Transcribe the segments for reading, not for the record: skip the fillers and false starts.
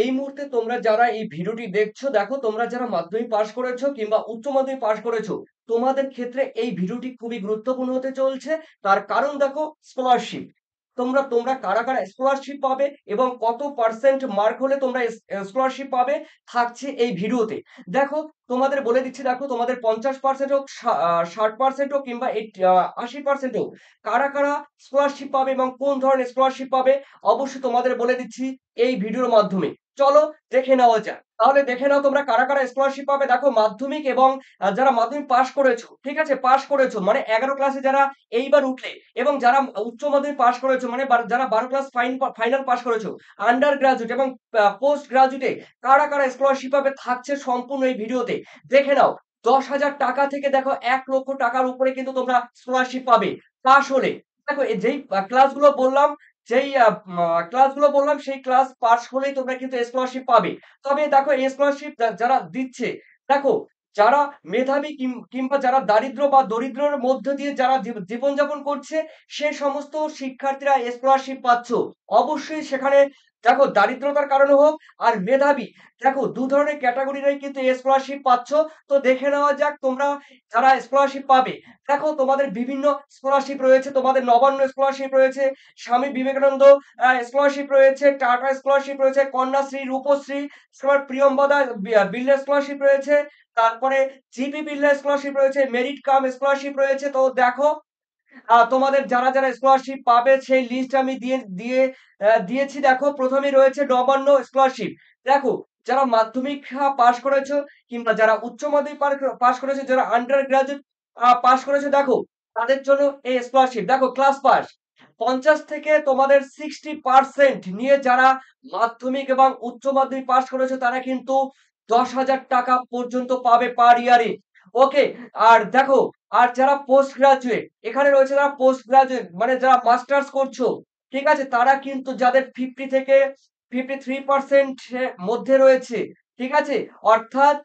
এই মুহূর্তে তোমরা যারা এই ভিডিওটি দেখছো, দেখো তোমরা যারা মাধ্যমিক পাস করেছো কিংবা উচ্চ মাধ্যমিক পাস করেছো, তোমাদের ক্ষেত্রে এই ভিডিওটি খুবই গুরুত্বপূর্ণ হতে চলছে। তার কারণ দেখো, স্কলারশিপ। তোমরা তোমরা কারা কারা স্কলারশিপ পাবে এবং কত পার্সেন্ট মার্ক হলে তোমরা স্কলারশিপ পাবে থাকছে এই ভিডিওতে। দেখো, তোমাদের বলে দিচ্ছি, দেখো তোমাদের 50% হোক, 60% হোক কিংবা 80% হোক, কারা কারা স্কলারশিপ পাবে এবং কোন ধরনের স্কলারশিপ পাবে অবশ্যই তোমাদের বলে দিচ্ছি এই ভিডিওর মাধ্যমে। চলো দেখে নেওয়া যাক। তাহলে দেখে নাও তোমরা কারা কারা স্কলারশিপ পাবে। দেখো, মাধ্যমিক এবং যারা মাধ্যমিক পাস করেছো, ঠিক আছে, পাস করেছো মানে 11 ক্লাসে যারা এইবার উঠলে, এবং যারা উচ্চ মাধ্যমিক পাস করেছো মানে যারা 12 ক্লাস ফাইনাল পাস করেছো, আন্ডার গ্রাজুয়েট এবং পোস্ট গ্রাজুয়েটে কারা কারা স্কলারশিপ পাবে থাকছে সম্পূর্ণ এই ভিডিওতে। দেখে নাও, 10,000 টাকা থেকে দেখো 1 লক্ষ টাকার উপরে কিন্তু তোমরা স্কলারশিপ পাবে পাস হলে। দেখো, যেই ক্লাসগুলো বললাম, যেই ক্লাসগুলো বললাম সেই ক্লাস পাস হলেই তোমরা কিন্তু স্কলারশিপ পাবে। তবে দেখো, এই স্কলারশিপ যারা দিচ্ছে, দেখো, যারা মেধাবী কিংবা যারা দারিদ্র বা দরিদ্রের মধ্য দিয়ে যারা জীবনযাপন করছে, সে সমস্ত শিক্ষার্থীরা স্কলারশিপ পাচ্ছ। অবশ্যই সেখানে দেখো, দারিদ্রতার কারণে হোক আর মেধাবী, দেখো দু ধরনের ক্যাটাগরিরাই কিন্তু স্কলারশিপ পাচ্ছ। তো দেখে নেওয়া যাক তোমরা যারা স্কলারশিপ পাবে। দেখো, তোমাদের বিভিন্ন স্কলারশিপ রয়েছে, তোমাদের নবান্ন স্কলারশিপ রয়েছে, স্বামী বিবেকানন্দ স্কলারশিপ রয়েছে, টাটা স্কলারশিপ রয়েছে, কন্যাশ্রী, রূপশ্রী, তোমার প্রিয়ম্বদা বিড়লা স্কলারশিপ রয়েছে, তারপরে জিপি বিড়লা স্কলারশিপ রয়েছে, মেরিট কাম স্কলারশিপ রয়েছে। তো দেখো, তোমাদের যারা যারা স্কলারশিপ পাবে সেই লিস্ট আমি দিয়েছি। দেখো, প্রথমেই রয়েছে নবান্ন স্কলারশিপ। দেখো, যারা মাধ্যমিক পাস করেছো কিংবা যারা উচ্চ মাধ্যমিক পাস করেছো, যারা আন্ডার গ্রাজুয়েট পাস করেছো, দেখো তাদের জন্য এই স্কলারশিপ। দেখো, ক্লাস পাস 50 থেকে তোমাদের 60% নিয়ে যারা মাধ্যমিক এবং উচ্চ মাধ্যমিক পাস করেছো, তারা কিন্তু 10,000 টাকা পর্যন্ত পাবে পার ইয়ারে। ওকে। আর দেখো, আর যারা পোস্ট গ্রাজুয়েট, এখানে রয়েছে যারা পোস্ট গ্রাজুয়েট মানে যারা মাস্টার্স করছো, ঠিক আছে, তারা কিন্তু যাদের 50 থেকে 53% মধ্যে রয়েছে, ঠিক আছে, অর্থাৎ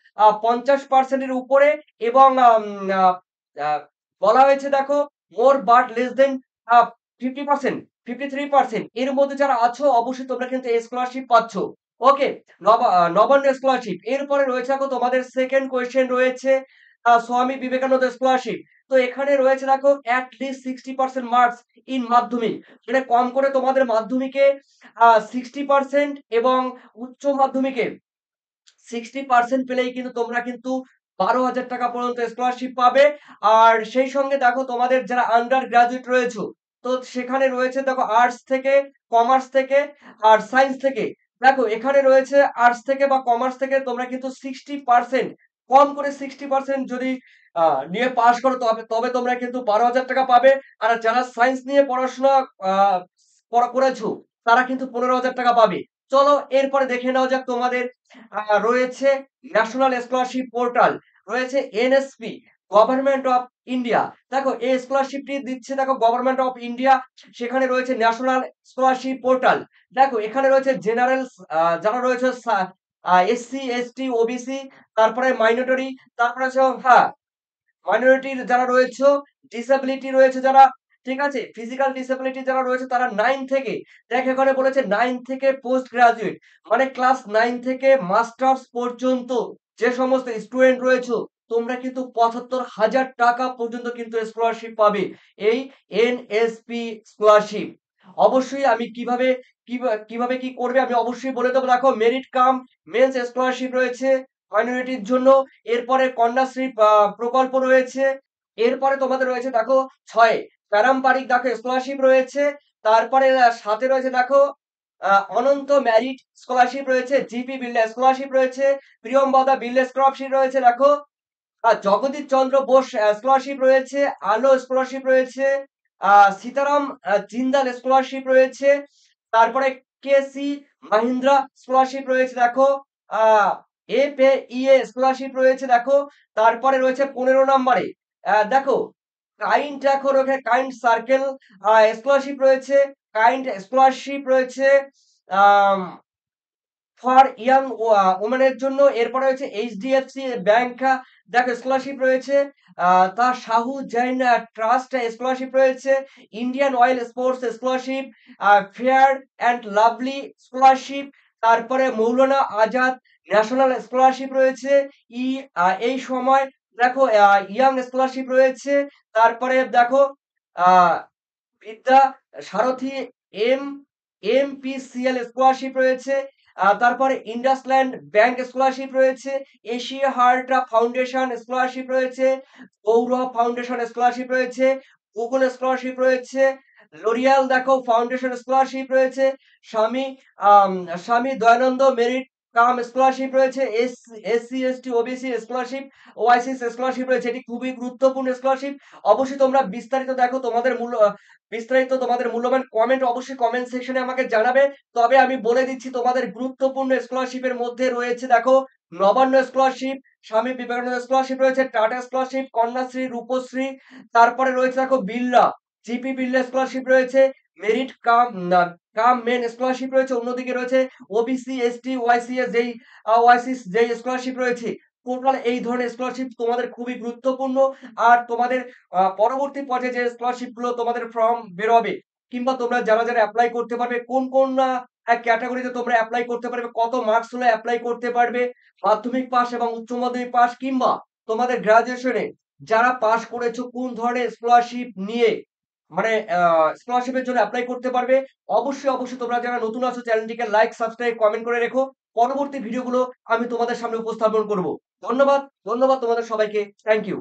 50% এর উপরে, এবং আহ, আহ, বলা হয়েছে, দেখো, মোর বাট লেস দেন 50%, 53% এর মধ্যে যারা আছো, অবশ্যই তোমরা কিন্তু স্কলারশিপ পাচ্ছ। ওকে। নবান্ন স্কলারশিপ। এরপরে রয়েছে, দেখো, তোমাদের সেকেন্ড কোয়েশ্চেন রয়েছে স্বামী বিবেকানন্দ স্কলারশিপ। তো এখানে রয়েছে, দেখো, অ্যাট লিস্ট 60% মার্কস ইন মাধ্যমিক, মানে কম করে তোমাদের মাধ্যমিকে 60% এবং উচ্চ মাধ্যমিকে 60% পেলেই কিন্তু তোমরা কিন্তু 12,000 টাকা পর্যন্ত স্কলারশিপ পাবে। আর সেই সঙ্গে দেখো, তোমাদের যারা আন্ডার গ্রাজুয়েট রয়েছে, তো সেখানে রয়েছে, দেখো, আর্টস থেকে, কমার্স থেকে আর সায়েন্স থেকে। দেখো, এখানে রয়েছে আর্টস থেকে বা কমার্স থেকে তোমরা কিন্তু 60%, কম করে 60% যদি নিয়ে পাস করো, তবে তবে তোমরা কিন্তু 12,000 টাকা পাবে। আর যারা সায়েন্স নিয়ে পড়াশোনা করেছো, তারা কিন্তু 15,000 টাকা পাবে। চলো এরপরে দেখে নেওয়া যাক তোমাদের রয়েছে ন্যাশনাল স্কলারশিপ পোর্টাল, রয়েছে এনএসপি, গভর্নমেন্ট অফ ইন্ডিয়া। দেখো, এই স্কলারশিপটি দিচ্ছে, দেখো, গভর্নমেন্ট অফ ইন্ডিয়া। সেখানে রয়েছে ন্যাশনাল স্কলারশিপ পোর্টাল। দেখো, এখানে রয়েছে জেনারেল, যারা রয়েছে এসসি এসটি ওবিসি, তারপরে মাইনরিটি, তারপরে হচ্ছে, হ্যাঁ, মাইনরিটির যারা রয়েছে, ডিসেবিলিটি রয়েছে যারা, ঠিক আছে, ফিজিক্যাল ডিসেবিলিটি যারা রয়েছে, তারা 9 থেকে, দেখ এখানে বলেছে 9 থেকে পোস্ট গ্রাজুয়েট, মানে ক্লাস 9 থেকে মাস্টার্স পর্যন্ত যে সমস্ত স্টুডেন্ট রয়েছে, তোমরা কিন্তু 75,000 টাকা পর্যন্ত কিন্তু স্কলারশিপ পাবে এই এনএসপি স্কলারশিপ। অবশ্যই আমি কিভাবে কি করবে আমি অবশ্যই বলে দেবো। দেখো, মেরিট কাম মেন্স স্কলারশিপ রয়েছে মাইনরিটির জন্য। এরপরে কন্যাশ্রী প্রকল্প রয়েছে। এরপরে তোমাদের রয়েছে, দেখো, 6 পারম্পরিক, দেখো, স্কলারশিপ রয়েছে। তারপরে 7 রয়েছে, দেখো, অনন্ত মেরিট স্কলারশিপ রয়েছে, জিপি বিড়লা স্কলারশিপ রয়েছে, প্রিয়ম্বদা বিড়লা স্কলারশিপ রয়েছে, দেখো, জগদীশ চন্দ্র বোস স্কলারশিপ রয়েছে, আলো স্কলারশিপ রয়েছে, সীতারাম জিন্দাল স্কলারশিপ রয়েছে, তারপরে কেসি মাহিন্দ্রা স্কলারশিপ রয়েছে, দেখো, আহ এফএইএ স্কলারশিপ রয়েছে, দেখো, তারপরে রয়েছে 15 নম্বরে, দেখো, কাইন্ড, দেখো, কাইন্ড সার্কেল স্কলারশিপ রয়েছে, কাইন্ড স্কলারশিপ রয়েছে ফর ইয়াং ওমেনের জন্য। এরপরে রয়েছে এইচডিএফসি ব্যাংক, দেখো, স্কলারশিপ রয়েছে, তার শাহু জৈন ট্রাস্ট স্কলারশিপ রয়েছে, Indian oil sports scholarship, fair and lovely scholarship, তারপরে মৌলানা আজাদ ন্যাশনাল স্কলারশিপ রয়েছে। ই এই সময় দেখো ইয়াং স্কলারশিপ রয়েছে। তারপরে দেখো আ বিদ্যা সারথী এম এমপিসিএল স্কলারশিপ রয়েছে। তারপরে ইন্ডাসল্যান্ড ব্যাংক স্কলারশিপ রয়েছে। এশিয়া হার্ট ফাউন্ডেশন স্কলারশিপ রয়েছে। গৌরব ফাউন্ডেশন স্কলারশিপ রয়েছে। গুগল স্কলারশিপ রয়েছে। লরিয়াল দেখো ফাউন্ডেশন স্কলারশিপ রয়েছে। স্বামী আম Swami Dayanand merit cum scholarship রয়েছে। SC ST OBC scholarship, Oasis scholarship রয়েছে। এটি খুবই গুরুত্বপূর্ণ স্কলারশিপ। অবশ্যই তোমরা বিস্তারিত দেখো, তোমাদের বিস্তারিত তোমাদের মূল্যবান কমেন্ট অবশ্যই কমেন্ট সেকশনে আমাকে জানাবে। তবে আমি বলে দিচ্ছি তোমাদের গুরুত্বপূর্ণ স্কলারশিপের মধ্যে রয়েছে দেখো নবান্ন স্কলারশিপ, স্বামী বিবেকানন্দ স্কলারশিপ রয়েছে, টাটা স্কলারশিপ, কন্যাশ্রী, রূপশ্রী। তারপরে রয়েছে দেখো বিড়লা, জিপি বিড়লা স্কলারশিপ রয়েছে। মেরিট কাম মেন স্কলারশিপ রয়েছে। অন্যদিকে রয়েছে ওবিসি এসটি ওয়াইসিএস যেই ওয়াইসিস যেই স্কলারশিপ রয়েছে। টোটাল এই ধরনের স্কলারশিপ তোমাদের খুবই গুরুত্বপূর্ণ। আর তোমাদের পরবর্তী পর্যায়ে যে স্কলারশিপ গুলো তোমাদের ফর্ম বেরোবে, কিংবা তোমরা যারা এপ্লাই করতে পারবে, কোন কোন ক্যাটাগরিতে তোমরা এপ্লাই করতে পারবে, কত মার্কস হলে এপ্লাই করতে পারবে, মাধ্যমিক পাস এবং উচ্চ মাধ্যমিক পাস, কিংবা তোমাদের গ্রাজুয়েশনে যারা পাস করেছো কোন ধরনের স্কলারশিপ নিয়ে মানে স্কলারশিপের জন্য এপ্লাই করতে পারবে। অবশ্যই তোমরা যারা নতুন আছো চ্যানেলটিকে লাইক, সাবস্ক্রাইব, কমেন্ট করে রেখো। পরবর্তী ভিডিওগুলো আমি তোমাদের সামনে উপস্থাপন করব। ধন্যবাদ তোমাদের সবাইকে। Thank you.